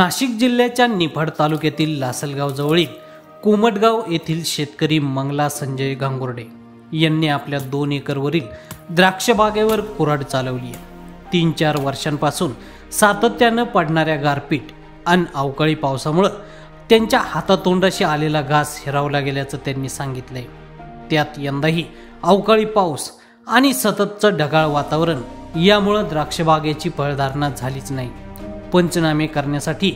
नाशिक जिल्ह्याच्या निफाड तालुक्यातील लासलगाव जवळील कोमटगाव येथील शेतकरी मंगला संजय गांगुर्डे यांनी आपल्या 2 एकरवरील द्राक्ष बागेवर कुऱ्हाड चालवली आहे। 3-4 वर्षांपासून सातत्यानं पडणाऱ्या गारपीट आणि अवकाळी पावसामुळे त्यांच्या हातातोंडाशी आलेला घास हिरावला गेल्याचं त्यांनी सांगितलंय। त्यात यंदाही अवकाळी पाऊस आणि सततचं ढगाळ वातावरण यामुळे द्राक्ष बागेची फळधारणा झालीच नाही। पंचनामे करण्यासाठी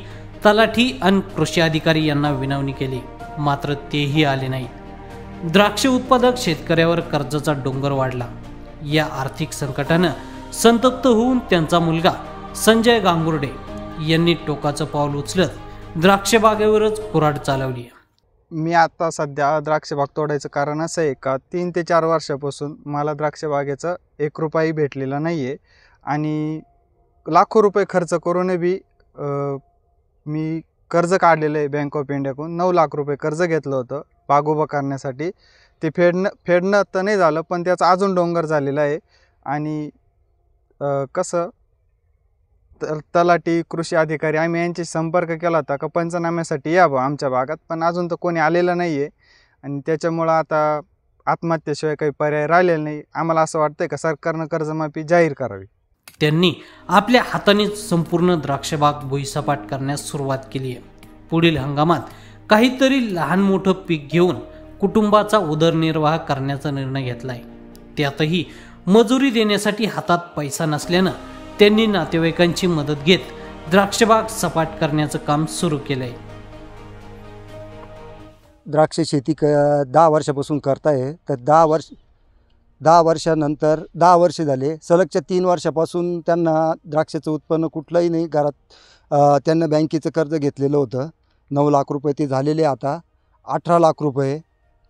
तलाठी आणि कृषी अधिकारी यांना विनवणी केली, मात्र तेही आले नाही। द्राक्ष उत्पादक शेतकऱ्यावर कर्जाचा डोंगर वाढला। या आर्थिक संकटानं संतप्त होऊन त्यांचा मुलगा संजय गांगुर्डे यांनी टोकाचं पाऊल उचलत द्राक्ष बागेवरच कुऱ्हाड चालवली। मी आता सध्या द्राक्ष बाग तोडायचं कारण असं आहे का 3 ते 4 वर्षापासून मला द्राक्ष बागेचं 1 रुपयाही भेटलेला नाही आहे आणि लाखो रुपये खर्च करून बी मी कर्ज काढलेलं आहे। बँक ऑफ इंडियाकडून 9 लाख रुपये कर्ज घेतलं होतं बाग उभं करण्यासाठी। ते फेडणं तर नाही झालं, पण त्याचा अजून डोंगर झालेला आहे। आणि कसं तलाठी कृषी अधिकारी आम्ही यांची संपर्क केला होता का पंचनाम्यासाठी यावं आमच्या भागात, पण अजून तर कोणी आलेलं नाही आहे। आणि त्याच्यामुळं आता आत्महत्येशिवाय काही पर्याय राहिलेला नाही। आम्हाला असं वाटतंय का सरकारनं कर्जमाफी जाहीर करावी। त्यांनी आपल्या हाताने संपूर्ण द्राक्षबाग भुईसपाट करण्यास सुरुवात केली आहे। पुढील हंगामात काहीतरी लहान मोठं पीक घेऊन कुटुंबाचा उदरनिर्वाह करण्याचा निर्णय घेतलाय। त्यातही मजुरी देण्यासाठी हातात पैसा नसल्यानं त्यांनी नातेवाईकांची मदत घेत द्राक्षबाग सपाट करण्याचं काम सुरू केलंय। द्राक्ष शेती 10 वर्षापासून करताय, तर 10 वर्षानंतर 10 वर्ष झाले। सलगच्या 3 वर्षापासून त्यांना द्राक्षाचं उत्पन्न कुठलंही नाही। घरात त्यांना बँकेचं कर्ज घेतलेलं होतं 9 लाख रुपये, ते झालेले आता 18 लाख रुपये।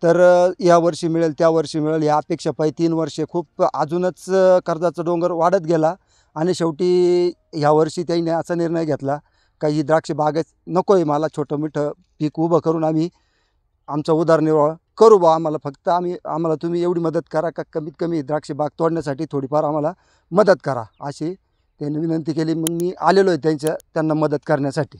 तर या वर्षी मिळेल त्या वर्षी मिळेल या अपेक्षा पायी 3 वर्षे खूप अजूनच कर्जाचा डोंगर वाढत गेला आणि शेवटी ह्या वर्षी त्यांनी असा निर्णय घेतला का ही द्राक्ष बागच नको आहे, मला छोटं मोठं पीक उभं करून आम्ही आमचा उदरनिर्वाह करू बा। आम्हाला तुम्ही एवढी मदत करा का कमीत कमी द्राक्ष बाग तोडण्यासाठी थोडीफार आम्हाला मदत करा, अशी त्यांनी विनंती केली। मग मी आलेलो आहे त्यांना मदत करण्यासाठी।